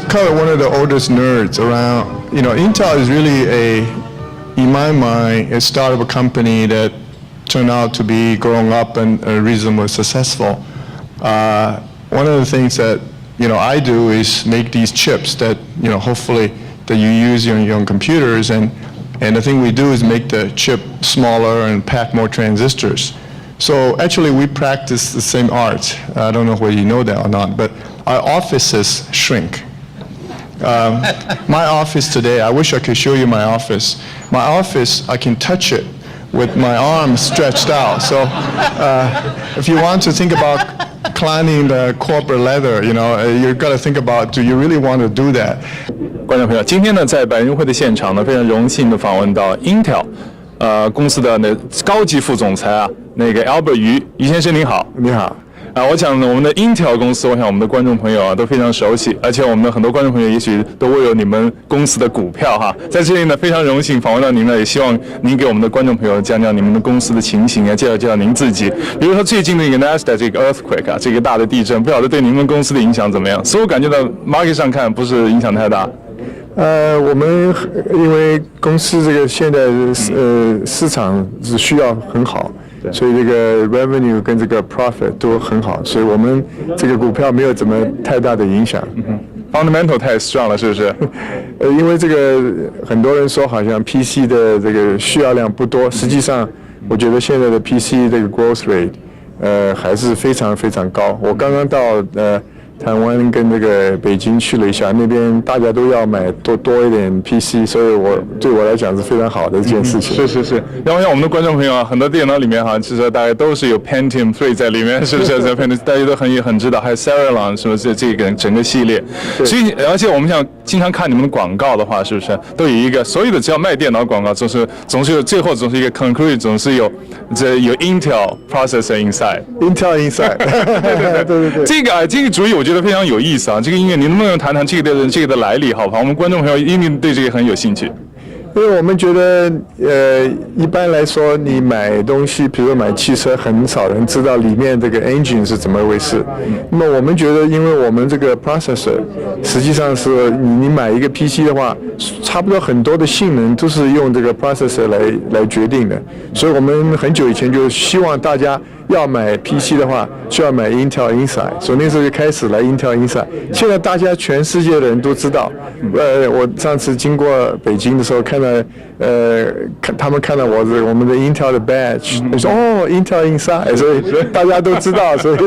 kind of one of the oldest nerds around. Intel is really in my mind, a startup company that turned out to be growing up and reasonably successful. One of the things that I do is make these chips that hopefully that you use in your computers, and the thing we do is make the chip smaller and pack more transistors. So actually we practice the same art. I don't know whether you know that or not, but our offices shrink. My office today, I wish I could show you my office. My office, I can touch it with my arms stretched out. So if you want to think about climbing the corporate ladder, you've got to think about, do you really want to do that? 观众朋友，今天呢，在百人会的现场呢，非常荣幸的访问到 Intel 公司的高级副总裁啊，Albert 于先生您好。你好。我想我们的 Intel 公司，我想我们的观众朋友啊都非常熟悉，而且我们的很多观众朋友也许都握有你们公司的股票哈。在这里呢，非常荣幸访问到您呢，也希望您给我们的观众朋友讲讲你们的公司的情形啊，介绍您自己。比如说最近的一个 Nasdaq 这个 earthquake 啊，这个大的地震，不晓得对你们公司的影响怎么样？所以我感觉到 market 上看不是影响太大。我们因为公司这个现在市场是需要很好。所以这个 revenue 跟这个 profit 都很好，所以我们这个股票没有怎么太大的影响。Fundamental 太 strong 了，是不是？因为这个很多人说好像 PC 的这个需要量不多，实际上我觉得现在的 PC 这个 growth rate 还是非常非常高。我刚刚到台湾跟这个北京去了一下，那边大家都要买多一点 PC， 所以对我来讲是非常好的一件事情。是。然后像我们的观众朋友啊，很多电脑里面哈，其实大家都是有 Pentium 3在里面，是不是？大家都很知道，还有 Celeron 是不是这个整个系列？所以而且我们想经常看你们的广告的话，是不是都有一个所有的只要卖电脑广告，总是有最后总是一个 conclude， 总是有 Intel processor inside。Intel inside。对。这个主意我觉得非常有意思啊！这个音乐，你能不能谈谈这个的来历，好不好？我们观众朋友一定对这个很有兴趣。因为我们觉得，一般来说，你买东西，比如说买汽车，很少人知道里面这个 engine 是怎么回事。那么我们觉得，因为我们这个 processor 实际上是你买一个 PC 的话，差不多很多的性能都是用这个 processor 来决定的。所以我们很久以前就希望大家要买 PC 的话，就要买 Intel Inside， 所以那时候就开始来 Intel Inside。现在大家全世界的人都知道。我上次经过北京的时候，看到他们看到我们的 Intel 的 badge， 说Intel Inside， 所以大家都知道，所以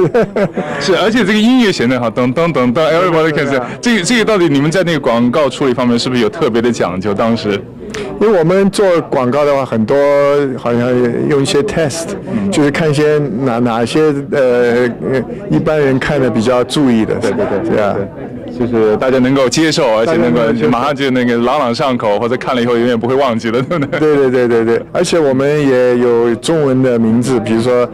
是，而且这个音乐显得好，噔 everybody can see。这个到底你们在那个广告处理方面是不是有特别的讲究？当时？因为我们做广告的话，很多好像用一些 test， 就是看一些哪些一般人看的比较注意的，对啊。就是大家能够接受，而且能够马上就朗上口，或者看了以后永远不会忘记的，对不对？对。而且我们也有中文的名字，比如说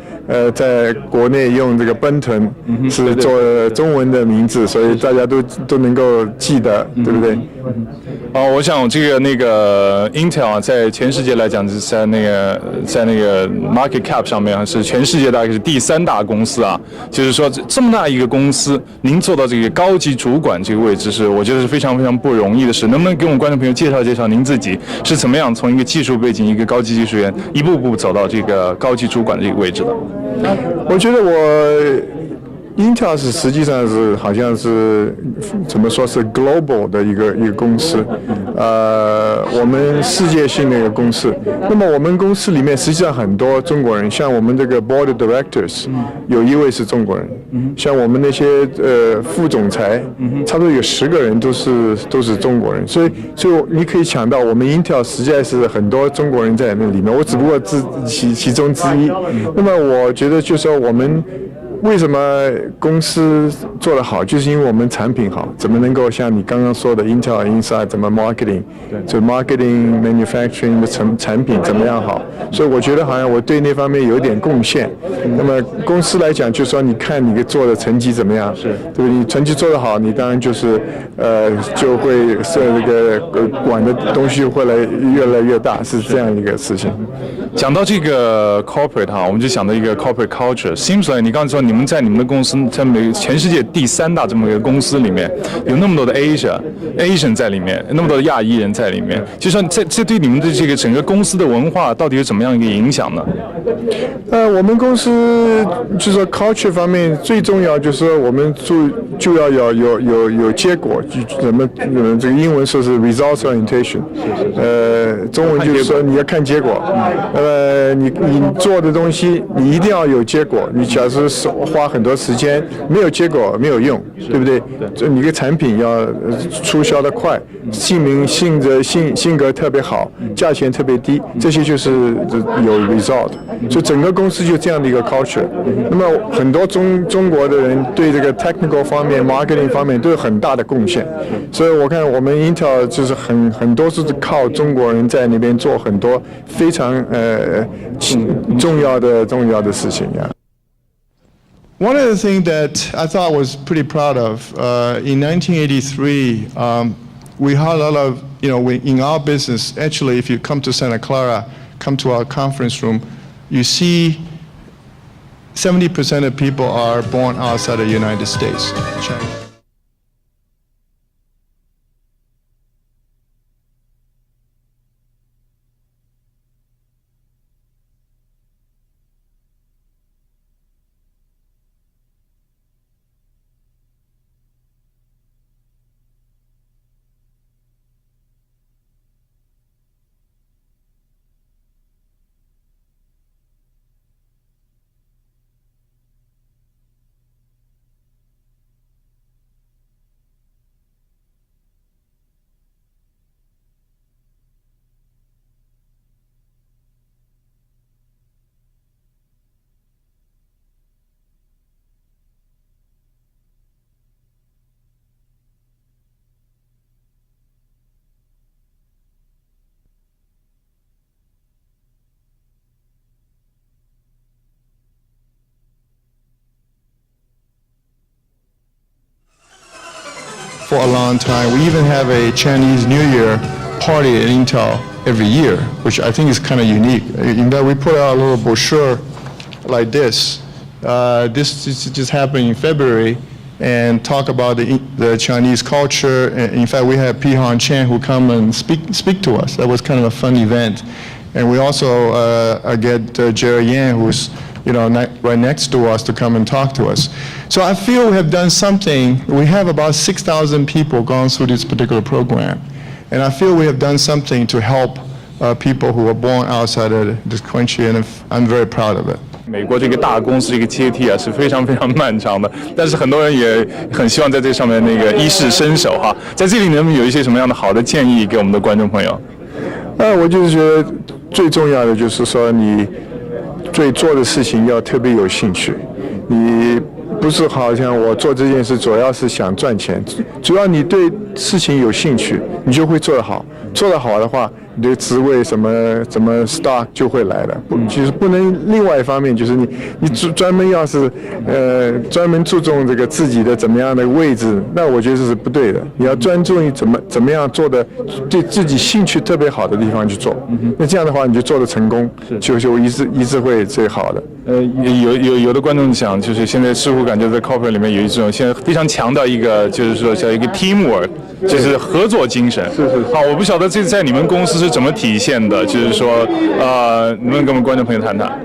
在国内用这个奔腾是做中文的名字，所以大家都能够记得，对不对？我想那个 Intel 啊，在全世界来讲是在那个 market cap 上面是全世界大概是第3大公司啊。就是说这么大一个公司，您做到这个高级主管这个位置我觉得是非常非常不容易的事。能不能给我们观众朋友介绍您自己是怎么样从一个技术背景，一个高级技术员，一步步走到这个高级主管的这个位置的？我觉得Intel 实际上是好像是怎么说是 global 的一个公司，我们世界性的一个公司。那么我们公司里面实际上很多中国人，像我们这个 board directors 有1位是中国人，像我们那些副总裁，差不多有10个人都是中国人，所以你可以想到我们 Intel 实在是很多中国人在那里面，我只不过其中之一。那么我觉得就是说我们。为什么公司做得好，就是因为我们产品好，怎么能够像你刚刚说的 Intel Inside 怎么 marketing， 就 marketing manufacturing 的产品怎么样好，所以我觉得好像我对那方面有点贡献。那么公司来讲，就是说你看你做的成绩怎么样，对不对？你成绩做得好，你当然就是就会这个管的东西会越来越大，是这样一个事情。讲到这个 corporate 哈，我们就想到一个 corporate culture。Seems like 你刚才说你们在你们的公司，在全世界第3大这么一个公司里面，有那么多的 Asian 在里面，那么多的亚裔人在里面，就说这对你们的这个整个公司的文化到底有怎么样一个影响呢？我们公司就是说 culture 方面最重要就是说我们就要有结果，这个英文说是 results orientation， 中文就是说你要看结果，你做的东西你一定要有结果，你假设是花很多时间没有结果没有用，对不对？就你的产品要促销的快，性格特别好，价钱特别低，这些就是有 result。所以整个公司就这样的一个 culture。那么很多中国的人对这个 technical 方面、marketing 方面都有很大的贡献。所以我看我们 Intel 就是很多是靠中国人在那边做很多非常重要的事情呀。One of the things that I thought was pretty proud of in 1983, we had a lot of, in our business, actually, if you come to Santa Clara, come to our conference room, you see 70% of people are born outside of the United States. China. For a long time. We even have a Chinese New Year party at Intel every year, which I think is kind of unique. In fact, we put out a little brochure like this. This just happened in February, and talk about the Chinese culture. In fact, we had Pihan Chen who come and speak to us. That was kind of a fun event. And we also get Jerry Yan, who's right next to us, to come and talk to us. So I feel we have done something. We have about 6,000 people gone through this particular program. And I feel we have done something to help people who are born outside of this country, and I'm very proud of it. 美国这个大公司这个阶梯啊是非常非常漫长的，但是很多人也很希望在这上面一试身手哈。在这里能不能有一些什么样的好的建议给我们的观众朋友？我就是觉得最重要的就是说你对做的事情要特别有兴趣，你不是好像我做这件事主要是想赚钱，主要你对事情有兴趣，你就会做得好。做得好的话，你的职位什么 stock 就会来的。其实不能另外一方面就是你专门要是专门注重这个自己的怎么样的位置，那我觉得这是不对的。你要专注于怎么样做的对自己兴趣特别好的地方去做，那这样的话你就做得成功，就一直会最好的。有的观众讲，就是现在似乎感觉在 corporate 里面有一种现在非常强调一个，就是说叫一个 teamwork， 就是合作精神。是。好，我不晓得这在你们公司是怎么体现的，就是说能不能跟我们观众朋友谈谈？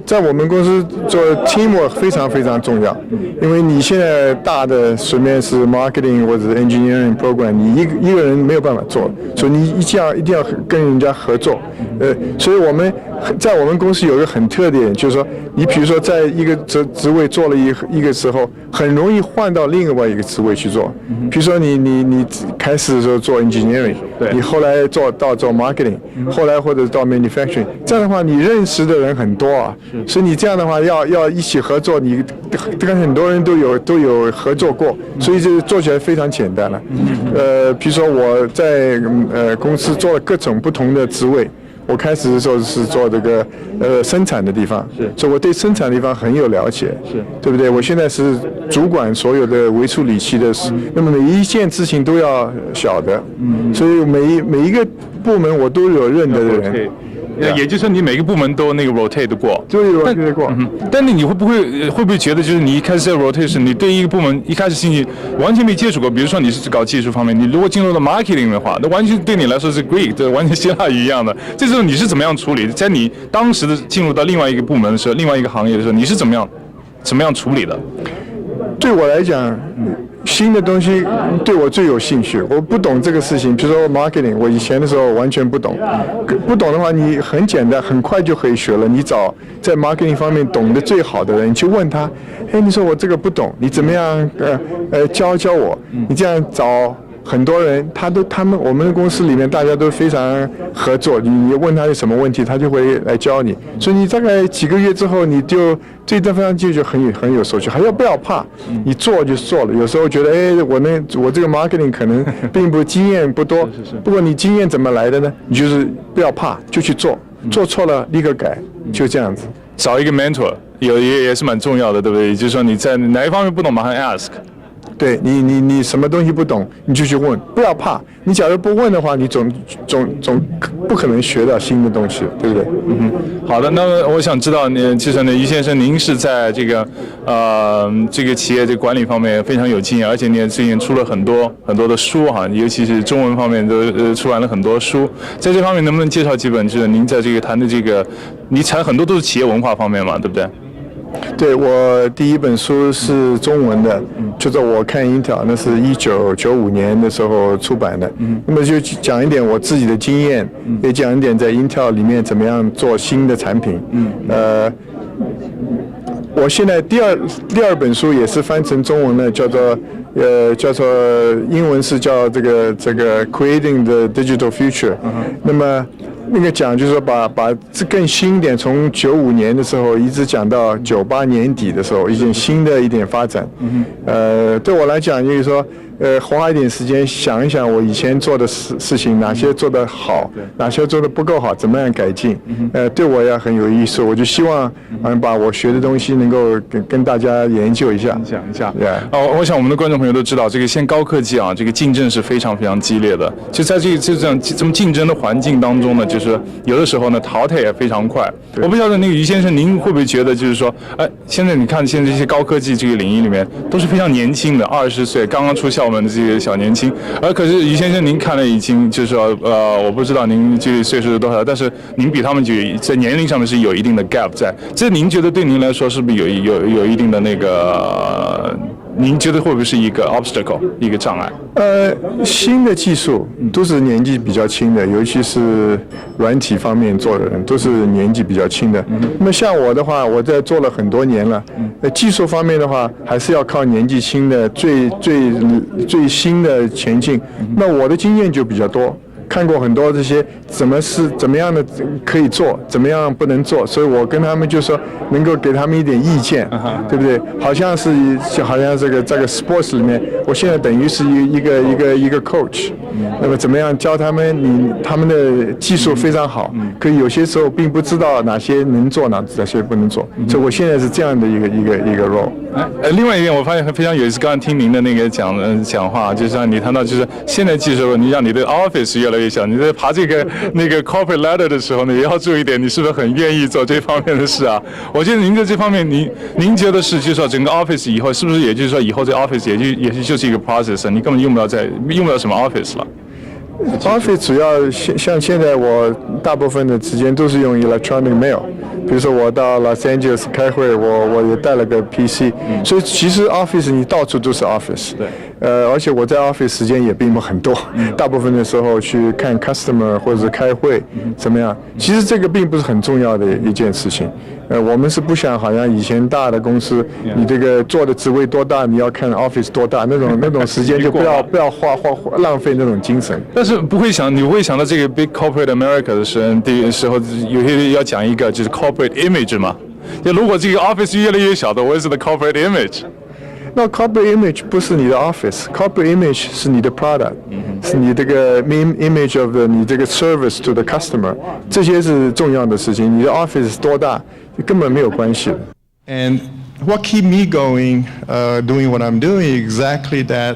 在我们公司做 teamwork 非常非常重要，因为你现在大的随便是 marketing 或者 engineering program， 你一个人没有办法做，所以你一定要跟人家合作。所以在我们公司有一个很特点，就是说你比如说在一个职位做了一个时候，很容易换到另外一个职位去做。比如说你开始的时候做 engineering， 你后来做 marketing， 后来或者到 manufacturing， 这样的话你认识的人很多啊，所以你这样的话要一起合作，你跟很多人都有合作过，所以这做起来非常简单了。比如说我在公司做了各种不同的职位。我开始的时候是做这个生产的地方，所以我对生产的地方很有了解，对不对？我现在是主管所有的微处理器的事，那么每一件事情都要晓得，所以每一个部门我都有认得的人。也就是说你每个部门都那个 rotate 过，就 rotate 过。但你会不会觉得，就是你一开始在 rotation， 你对一个部门一开始兴趣完全没接触过，比如说你是搞技术方面，你如果进入了 marketing 的话，那完全对你来说是 Greek， 这完全希腊语一样的。这时候你是怎么样处理？在你当时的进入到另外一个部门的时候，另外一个行业的时候，你是怎么样处理的？对我来讲，新的东西对我最有兴趣。我不懂这个事情，比如说 marketing， 我以前的时候完全不懂。不懂的话，你很简单，很快就可以学了。你找在 marketing 方面懂得最好的人，你去问他，哎，你说我这个不懂，你怎么样教我？你这样找。很多人，我们的公司里面大家都非常合作。你问他有什么问题，他就会来教你。所以你大概几个月之后，你就这方面就很有收获。还要不要怕？你做就做了。有时候觉得，哎，我这个 marketing 可能并不经验不多。不过你经验怎么来的呢？你就是不要怕，就去做。做错了立刻改，就这样子。找一个 mentor 也是蛮重要的，对不对？也就是说你在哪一方面不懂，马上 ask。对你什么东西不懂，你就去问，不要怕。你假如不问的话，你总不可能学到新的东西，对不对？好的，那么我想知道，就是呢，于先生，您是在这个企业这个管理方面非常有经验，而且您最近出了很多的书哈，尤其是中文方面都出完了很多书。在这方面，能不能介绍几本？就是您在这个谈的这个，你谈很多都是企业文化方面嘛，对不对？对，我第一本书是中文的，叫做《我看 Intel》，那是1995年的时候出版的。那么就讲一点我自己的经验，也讲一点在 Intel 里面怎么样做新的产品。我现在第二本书也是翻成中文的，叫做英文是叫这个 Creating the Digital Future。那么那个讲就是说把这更新一点，从95年的时候一直讲到98年底的时候，一点新的一点发展。对我来讲就是说，花一点时间想一想我以前做的事情，哪些做得好，哪些做得不够好，怎么样改进。对我也很有意思，我就希望把我学的东西能够跟大家研究一下。讲一下。我想我们的观众朋友都知道，这个现高科技啊，这个竞争是非常非常激烈的。就在这么竞争的环境当中呢，就是有的时候呢淘汰也非常快。我不晓得那个于先生，您会不会觉得就是说，现在你看现在这些高科技这个领域里面都是非常年轻的20岁刚刚出校门的这些小年轻，可是于先生您看了已经就是说我不知道您这个岁数是多少，但是您比他们就在年龄上面是有一定的 gap 在。这您觉得对您来说是不是有一定的那个？您觉得会不会是一个 obstacle， 一个障碍？新的技术都是年纪比较轻的，尤其是软体方面做的人都是年纪比较轻的。那么像我的话，我在做了很多年了，技术方面的话，还是要靠年纪轻的最新的前进。那我的经验就比较多。看过很多这些怎么样的可以做，怎么样不能做，所以我跟他们就说能够给他们一点意见，对不对？好像这个 sports 里面，我现在等于是一个 coach，那么怎么样教他们？他们的技术非常好，可以有些时候并不知道哪些能做，哪些不能做，所以我现在是这样的一个 role。另外一点，我发现非常有意思，刚才听您的那个讲话，就是让你谈到就是现在技术，你让你的 office 越来越小，你在爬那个 corporate ladder 的时候呢，也要注意一点，你是不是很愿意做这方面的事啊？我觉得您在这方面，您觉得是就是说整个 office 以后是不是也就是说以后这 office 也就是一个 process， 你根本用不了什么 office 了。Office 主要像现在我大部分的时间都是用 electronic mail， 比如说我到 Los Angeles 开会，我也带了个 PC，所以其实 Office 你到处都是 Office。对。而且我在 Office 时间也并不很多，大部分的时候去看 customer 或者是开会，怎么样？其实这个并不是很重要的一件事情。我们是不想好像以前大的公司，你这个做的职位多大，你要看 Office 多大，那种时间就不要浪费那种精神。但是你不会想到这个 Big Corporate America 的时候，有些人要讲一个就是 Corporate Image 嘛。就如果这个 Office 越来越小的，what is the Corporate Image？那 corporate image 不是你的 office，corporate image 是你的 product，是你这个 image of 你这个 service to the customer， 这些是重要的事情。你的 office 多大，根本没有关系的。And what keep me going, doing what I'm doing, exactly that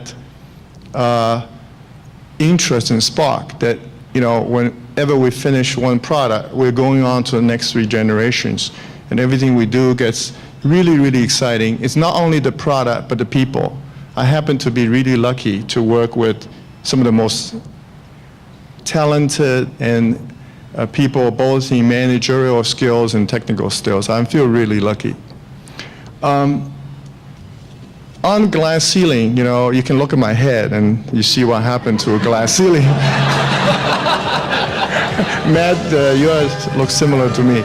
interest and spark that when whenever we finish one product, we're going on to the next 3 generations. And everything we do gets really, really exciting. It's not only the product, but the people. I happen to be really lucky to work with some of the most talented and people both in managerial skills and technical skills. I feel really lucky. On glass ceiling, you can look at my head and you see what happened to a glass ceiling. Matt, yours looks similar to me.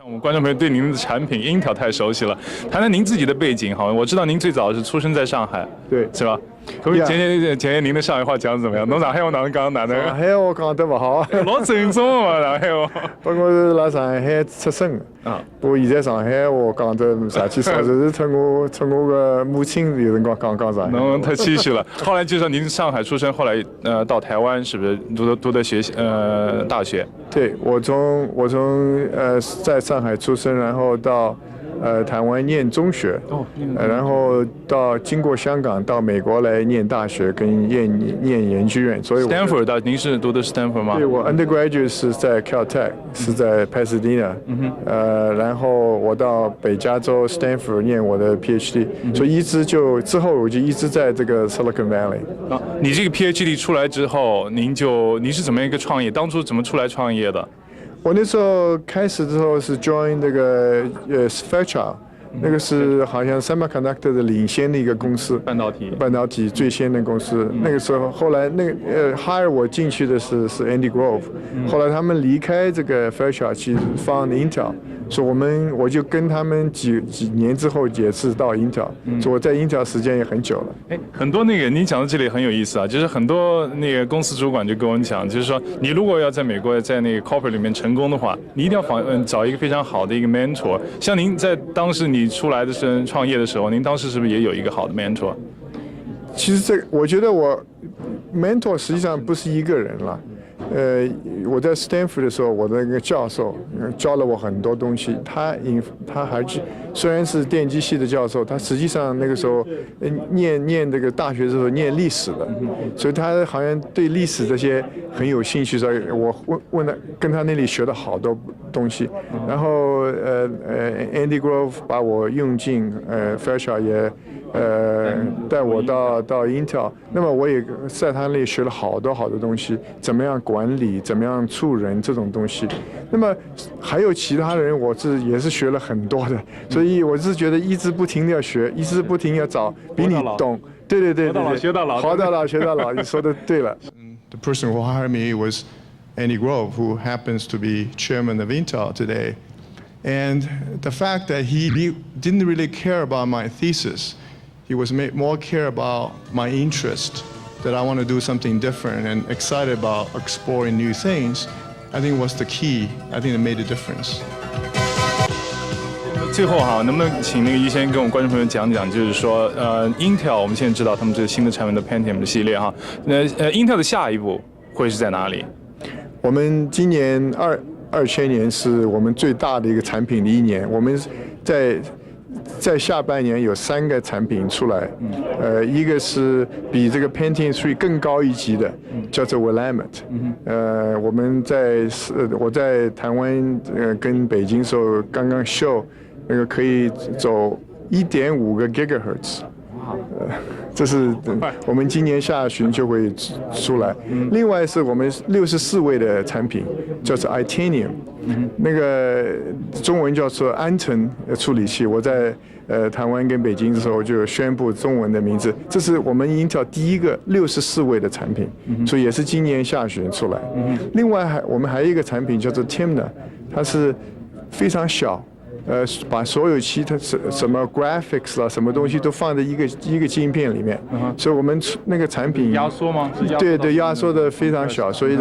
我们观众朋友对您的产品 Intel 太熟悉了，谈谈您自己的背景好吗？我知道您最早是出生在上海，对，是吧？可不可以检验您的上海话讲得怎么样？侬上海话哪能讲？哪能？上海话讲得不好，老正宗嘛，上海话。不过是辣上海出生的啊。不过现在上海话讲得没啥气少，就是从我个母亲有辰光讲上海。侬太谦虚了。后来就说您上海出生，后来到台湾是不是读的大学？对，我从在上海出生，然后到台湾念中学，然后经过香港到美国来念大学跟念研究院，所以 Stanford 您是读的 Stanford 吗？对，我 undergraduate 是在 Caltech， 是在 Pasadena，然后我到北加州 Stanford 念我的 PhD，所以之后我就一直在这个 Silicon Valley。啊，你这个 PhD 出来之后，你是怎么样一个创业？当初怎么出来创业的？我那时候开始之后是 join 那个Fairchild， 那个是好像 semiconductor 的领先的一个公司，半导体最先的公司。那个时候，后来hire 我进去的是 Andy Grove，后来他们离开这个 Fairchild 去放 Intel，所以我就跟他们几年之后也是到 Intel，所以我在 Intel 时间也很久了。哎，很多你讲到这里很有意思啊，就是很多公司主管就跟我们讲，就是说你如果要在美国在corporate 里面成功的话，你一定要找一个非常好的一个 mentor。像您在当时你出来的时候创业的时候，您当时是不是也有一个好的 mentor？ 其实我觉得我 mentor 实际上不是一个人了。我在 Stanford 的时候，我的那个教授教了我很多东西。他还虽然是电机系的教授，他实际上那个时候念这个大学的时候念历史的，所以他好像对历史这些很有兴趣。所以我问他，跟他那里学了好多东西。然后Andy Grove 把我用进Fairchild 也带我到 Intel， 那么我也在他那里学了好多东西，怎么样管理，怎么样处人这种东西。那么还有其他人，也是学了很多的，所以我是觉得一直不停的要学，一直不停要找比你懂。对，学到老，活到老学到老，你说的对了。The person who hired me was Andy Grove, who happens to be chairman of Intel today, and the fact that he didn't really care about my thesis. He was more care about my interest, that I want to do something different and excited about exploring new things. I think was the key. I think it made a difference. 最后哈，能不能请于先跟我们观众朋友讲讲，就是说Intel 我们现在知道他们这个新的产品的 Pentium 的系列哈，Intel 的下一步会是在哪里？我们今年2000年是我们最大的一个产品的一年，我们在下半年有3个产品出来，一个是比这个 Pentium 3更高一级的，叫做 Willamette。我在台湾跟北京的时候刚刚秀那个可以走1.5个 GHz。这是我们今年下旬就会出来。另外是我们64位的产品，叫做 Itanium，那个中文叫做安城处理器。我在台湾跟北京的时候就宣布中文的名字。这是我们 Intel 第一个64位的产品，所以也是今年下旬出来。另外我们还有一个产品叫做 Timna， 它是非常小。把所有其他什么 graphics 啦，什么东西都放在一个晶片里面，所以我们那个产品压缩吗？对，压缩的非常小，所以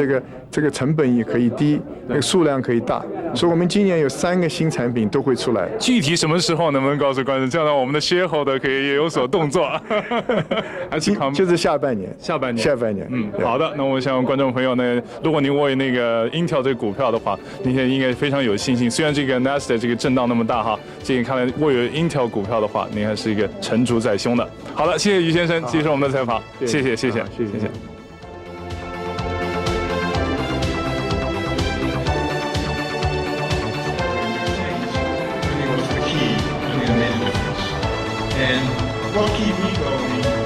这个成本也可以低，那个数量可以大，所以我们今年有3个新产品都会出来。具体什么时候能不能告诉观众，这样让我们的 shareholder 可以有所动作？就是下半年。好的，那我想观众朋友呢，如果您为那个 Intel 这个股票的话，您现在应该非常有信心。虽然这个 Nasdaq 这个震荡那么大哈，这个看来握有 Intel 股票的话，您还是一个沉着在胸的。好的，谢谢于先生接受我们的采访，谢谢。and what keep me going